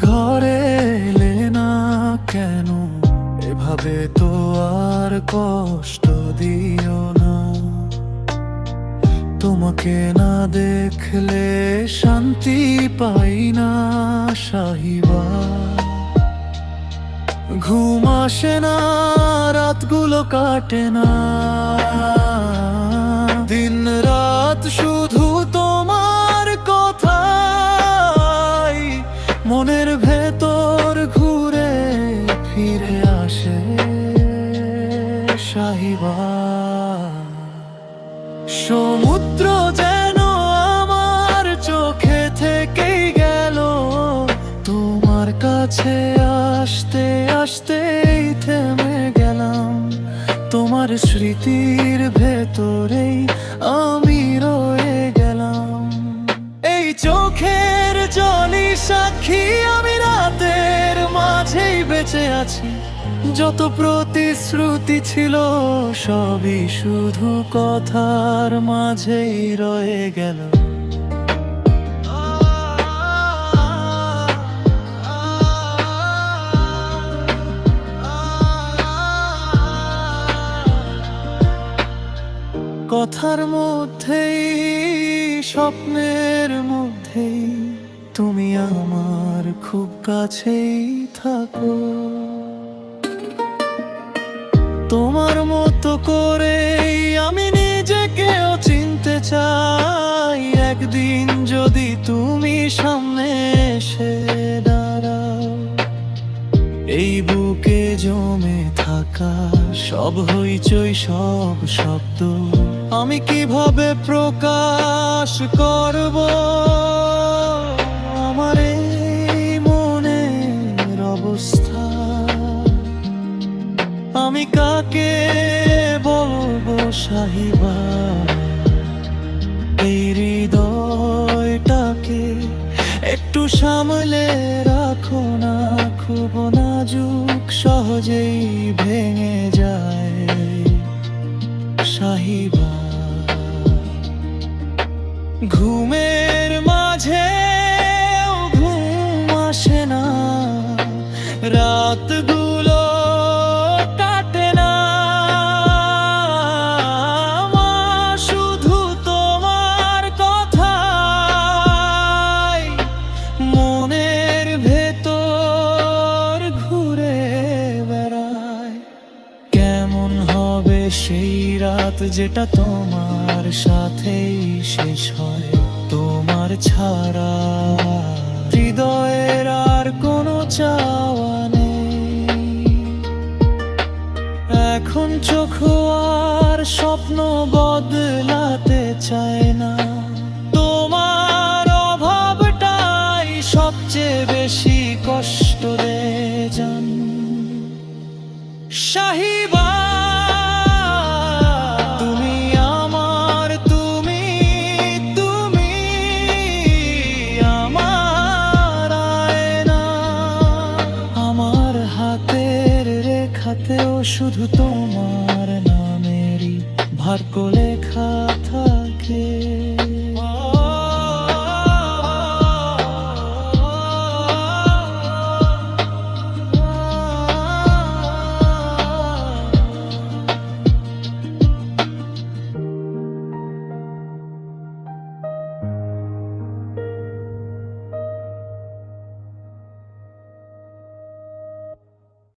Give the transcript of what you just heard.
ঘরে এলে না কেন? এভাবে তো আর কষ্ট দিও না। তোমাকে না দেখলে শান্তি পাই না সাহিবা। ঘুম আসে না, রাতগুলো কাটে না, দিন রাত শুধু তোমার কথাই মনের ভেতর ঘুরে ফিরে আসে সাহিবা। সমুদ্র যেন আমার চোখে থেকেই গেল, তোমার কাছে আসতে আসতেই থেমে গেলাম। তোমার স্মৃতির ভেতরেই আমি রয়ে গেলাম। এই চোখের জলই সাক্ষী, আমি রাতের মাঝেই বেঁচে আছি। যত প্রতিশ্রুতি ছিল সবই শুধু কথার মাঝেই রয়ে গেল। কথার মধ্যেই, স্বপ্নের মধ্যেই তুমি আমার খুব কাছেই থাকো। তোমার মতো করেই আমি নিজেকেও চিনতে চাই। একদিন যদি তুমি সামনে এসে দাঁড়াও, এই বুকে জমে থাকা সব হইচই, সব শব্দ আমি কিভাবে প্রকাশ করব? আমার এই মনের অবস্থা আমি কাকে বলবো সাহিবা? এই হৃদয়টাকে একটু সামলে রাখো না, খুব নাজুক, সহজেই ভেঙে যায় সাহিবা। ঘুমের মাঝে ঘুম আসে না, রাতগুলো কাটে না, শুধু তোমার কথাই মনের ভেতর ঘুরে বেড়ায়। কেমন হবে সেই রাত যেটা তোমার সাথেই শেষ হয়? তোমার ছাড়া হৃদয়ের আর কোনো চাওয়া নেই। এখন চোখ আর স্বপ্ন বদলাতে চায় না, তোমার অভাবটাই সবচেয়ে বেশি কষ্ট দেয় জান সাহিবা। শুধু তোমার নামেরই ভার কোলে